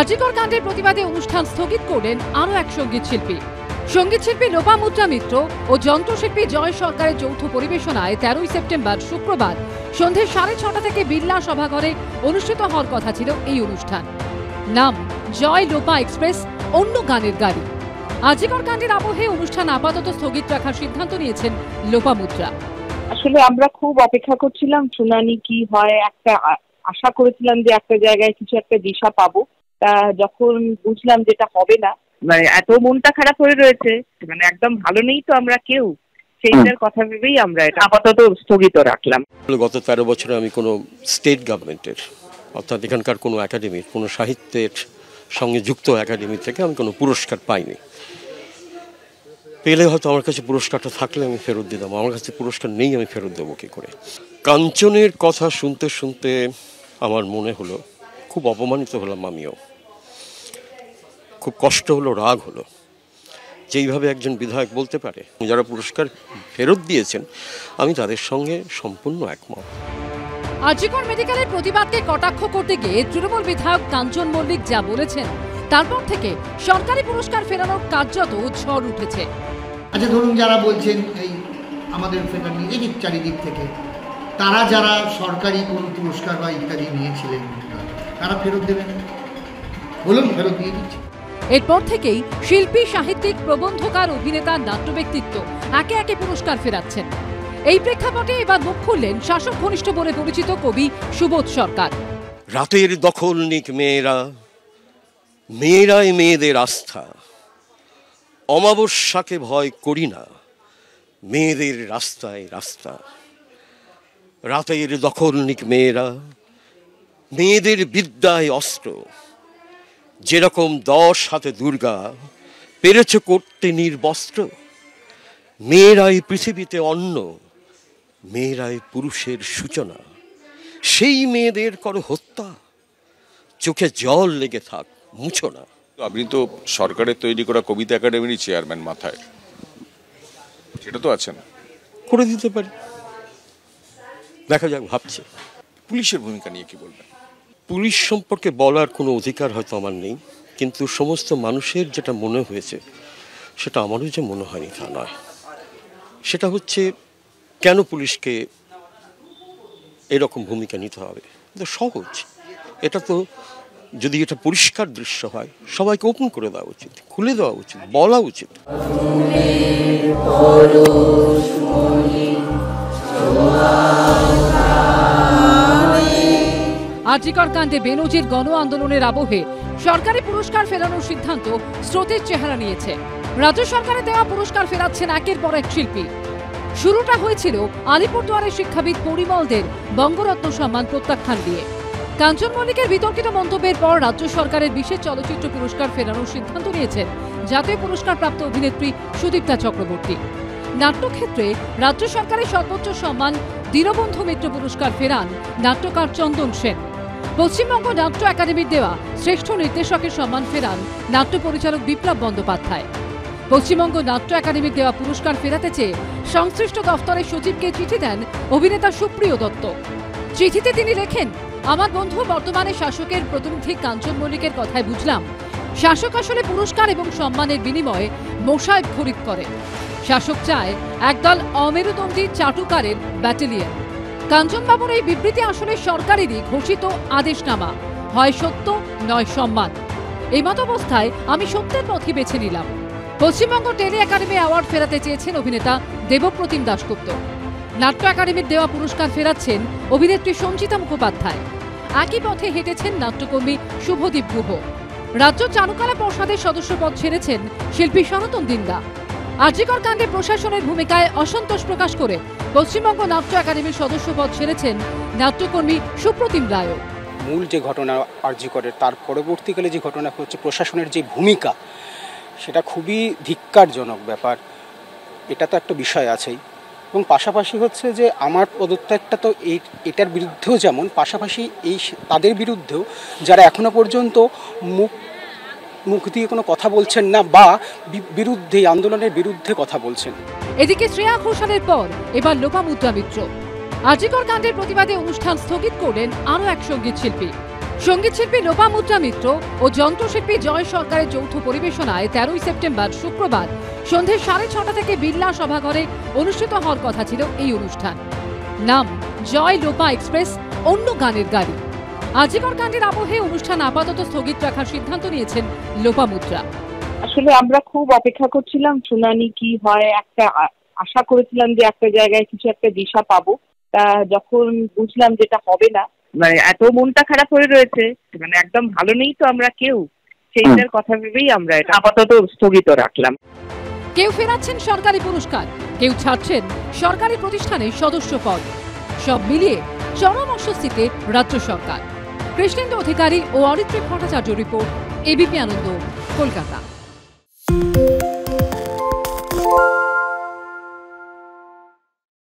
আজিকর কাণ্ডের প্রতিবাদে অনুষ্ঠান স্থগিত করলেন আরও এক সঙ্গীত শিল্পী। সঙ্গীত শিল্পী লোপামুদ্রা মিত্র ও যন্ত্রশিল্পী জয় সরকারের যৌথ পরিবেশনায় 13ই সেপ্টেম্বর শুক্রবার সন্ধে 6:30 থেকে বিড়লা সভাঘরে অনুষ্ঠিত হওয়ার কথা ছিল এই অনুষ্ঠান। নাম জয় লোপা এক্সপ্রেস, অন্য গানের গাড়ি। আজিকর কাণ্ডের আবহে অনুষ্ঠান আপাতত স্থগিত রাখার সিদ্ধান্ত নিয়েছেন লোপামুদ্রা। আসলে আমরা খুব অপেক্ষা করছিলাম শুনানি কি হয়, একটা আশা করেছিলাম যে একটা জায়গায় কিছু একটা দিশা পাবো। তা যখন বুঝলাম যেটা হবে না, মানে এত মনটা খারাপ হয়ে রয়েছে, মানে একদম ভালো নেই তো আমরা কেউ, সেইটার কথা ভেবেই আমরা এটা আপাতত স্থগিত রাখলাম। গত 13 বছরে আমি কোনো স্টেট গভর্নমেন্টের অর্থাৎ এখানকার কোনো একাডেমির, কোনো সাহিত্যের সঙ্গে যুক্ত একাডেমি থেকে আমি কোনো পুরস্কার পাইনি। পেলে হয়তো আমার কাছে পুরস্কারটা থাকলে আমি ফেরত দিতাম, আমার কাছে পুরস্কার নেই, আমি ফেরত দেবো কী করে। কাঞ্চনের কথা শুনতে শুনতে আমার মনে হলো খুব অপমানিত হলাম, আমিও খুব কষ্ট হলো, রাগ হলো যেইভাবে একজন বিধায়ক বলতে পারে। যারা পুরস্কার ফেরত দিয়েছেন আমি তাদের সঙ্গে সম্পূর্ণ একমত। আজিকর মেডিকেলের প্রতিবাদকে কটাক্ষ করতে গিয়ে তৃণমূল বিধায়ক কাঞ্চন মল্লিক যা বলেছেন, তারপর থেকে সরকারি পুরস্কার ফেরানোর কার্যত ঝড় উঠেছে। আচ্ছা ধরুন, যারা বলছেন এই আমাদের ফেরার নিজেদের চারিদিক থেকে, তারা যারা সরকারি কোনো পুরস্কার বা ইত্যাদি নিয়েছিলেন তারা ফেরত দেবেন, বলুন, ফেরত দিয়ে দিচ্ছি। এরপর থেকেই শিল্পী, সাহিত্যিক, প্রবন্ধকার, অভিনেতা, নাট্য ব্যক্তিত্ব একে একে পুরস্কার ফেরাচ্ছেন। এই প্রেক্ষাপটে এবার মুখ খুললেন শাসক ঘনিষ্ঠ বলে পরিচিত কবি সুবোধ সরকার। রাতের দখল নিক মেয়েরা, মেয়েরাই মেয়েদের আস্থা, অমাবস্যাকে ভয় করি না, মেয়েদের রাস্তায় রাস্তা। রাতের দখল নিক মেয়েরা, মেয়েদের বিদ্যায় অস্ত্র, যেরকম 10 হাতে দুর্গা পেরেছে করতে নির্বস্ত্র। মেয়েরাই পৃথিবীতে অন্ন, মেয়েরাই পুরুষের সূচনা, সেই মেয়েদের করো হত্যা, চোখে জল লেগে থাক মুছো না। আপনি তো সরকারের তৈরি করা কবিতা একাডেমির চেয়ারম্যান, মাথায় সেটা তো আছেন, করে দিতে পারি, দেখা যাক, ভাবছি। পুলিশের ভূমিকা নিয়ে কি বলবেন? পুলিশ সম্পর্কে বলার কোনো অধিকার হয়তো আমার নেই, কিন্তু সমস্ত মানুষের যেটা মনে হয়েছে সেটা আমারও যে মনে হয়নি তা নয়। সেটা হচ্ছে কেন পুলিশকে এরকম ভূমিকা নিতে হবে? এটা সহজ, এটা তো যদি এটা পরিষ্কার দৃশ্য হয় সবাইকে ওপেন করে দেওয়া উচিত, খুলে দেওয়া উচিত, বলা উচিত। আজিকর কাণ্ডে বেনজির গণ আন্দোলনের আবহে সরকারি পুরস্কার ফেরানোর সিদ্ধান্ত স্রোতের চেহারা নিয়েছে। রাজ্য সরকারের দেওয়া পুরস্কার ফেরাচ্ছেন একের পর এক শিল্পী। শুরুটা হয়েছিল আলিপুরদুয়ারের শিক্ষাবিদ পরিমলদের বঙ্গরত্ন সম্মান প্রত্যাখ্যান দিয়ে। কাঞ্চন মল্লিকের বিতর্কিত মন্তব্যের পর রাজ্য সরকারের বিশেষ চলচ্চিত্র পুরস্কার ফেরানোর সিদ্ধান্ত নিয়েছেন জাতীয় পুরস্কারপ্রাপ্ত অভিনেত্রী সুদীপ্তা চক্রবর্তী। নাট্যক্ষেত্রে রাজ্য সরকারের সর্বোচ্চ সম্মান দীনবন্ধু মিত্র পুরস্কার ফেরান নাট্যকার চন্দন সেন। পশ্চিমবঙ্গ নাট্য একাডেমির দেওয়া শ্রেষ্ঠ নির্দেশকের সম্মান ফেরান নাট্য পরিচালক বিপ্লব বন্দ্যোপাধ্যায়। পশ্চিমবঙ্গ নাট্য একাডেমির দেওয়া পুরস্কার ফেরাতে চেয়ে সংশ্লিষ্ট দফতরের সচিবকে চিঠি দেন অভিনেতা সুপ্রিয় দত্ত। চিঠিতে তিনি লেখেন, আমার বন্ধু বর্তমানে শাসকের প্রতিনিধি কাঞ্চন মল্লিকের কথায় বুঝলাম শাসক আসলে পুরস্কার এবং সম্মানের বিনিময়ে মোসাইব খরিদ করে। শাসক চায় একদল অমেরুদণ্ডী চাটুকারের ব্যাটালিয়ন। কাঞ্চনবাবুর এই বিবৃতি আসলে সরকারেরই ঘোষিত আদেশনামা, হয় সত্য নয় সম্মান। এই মতাবস্থায় আমি সত্যের পথই বেছে নিলাম। পশ্চিমবঙ্গ টেলি একাডেমি অ্যাওয়ার্ড ফেরাতে চেয়েছেন অভিনেতা দেবপ্রতিম দাশগুপ্ত। নাট্য একাডেমির দেওয়া পুরস্কার ফেরাচ্ছেন অভিনেত্রী সঞ্চিতা মুখোপাধ্যায়। একই পথে হেঁটেছেন নাট্যকর্মী শুভদীপ গুহ। রাজ্য চারুকলা পর্ষদের সদস্যপদ ছেড়েছেন শিল্পী সনাতন দিন্দা। আজিকর কাণ্ডে প্রশাসনের ভূমিকায় অসন্তোষ প্রকাশ করে পশ্চিমবঙ্গ নাট্য একাডেমির সদস্যপদ ছেড়েছেন নাট্যকর্মী সুপ্রতিম রায়। মূল যে ঘটনা আজিকরের, তার পরবর্তীকালে যে ঘটনা হচ্ছে প্রশাসনের যে ভূমিকা, সেটা খুবই ধিক্কারজনক ব্যাপার। এটা তো একটা বিষয় আছেই, এবং পাশাপাশি হচ্ছে যে আমার পদত্যাগটা তো এটার বিরুদ্ধেও যেমন, পাশাপাশি এই তাদের বিরুদ্ধেও যারা এখনো পর্যন্ত মুখ দিয়ে কোনো কথা বলছেন না বা বিরুদ্ধে, আন্দোলনের বিরুদ্ধে কথা বলছেন। এদিকে শ্রেয়া ঘোষালের পর এবার লোপামুদ্রা মিত্র। আজিকর কাণ্ডের প্রতিবাদে অনুষ্ঠান স্থগিত করলেন আরও এক সঙ্গীত শিল্পী। সঙ্গীতশিল্পী লোপামুদ্রা মিত্র ও যন্ত্রশিল্পী জয় সরকারের যৌথ পরিবেশনায় 13ই সেপ্টেম্বর শুক্রবার সন্ধে 6:30 থেকে বিড়লা সভাঘরে অনুষ্ঠিত হওয়ার কথা ছিল এই অনুষ্ঠান। নাম জয় লোপা এক্সপ্রেস, অন্য গানের গাড়ি। আজিকর কাণ্ডের আবহে অনুষ্ঠান আপাতত স্থগিত রাখার সিদ্ধান্ত নিয়েছেন লোপামুদ্রা। আসলে আমরা খুব অপেক্ষা করছিলাম শুনানি কি হয়, একটা আশা করেছিলাম যে একটা জায়গায় কিছু একটা দিশা পাবো। তা যখন বুঝলাম যেটা হবে না, মানে এত মনটা খারাপ হয়ে রয়েছে, মানে একদম ভালো নেই তো আমরা কেউ, সেইটার কথা ভেবেই আমরা এটা আপাতত স্থগিত রাখলাম। কেউ ফেরাচ্ছেন সরকারি পুরস্কার, কেউ ছাড়ছেন সরকারি প্রতিষ্ঠানের সদস্য পদ। সব মিলিয়ে চরম অস্বস্তিতে রাজ্য সরকার। কৃষ্ণেন্দু অধিকারী ও অরিত্রিক ভট্টাচার্য রিপোর্ট, এবিপি আনন্দ, কলকাতা।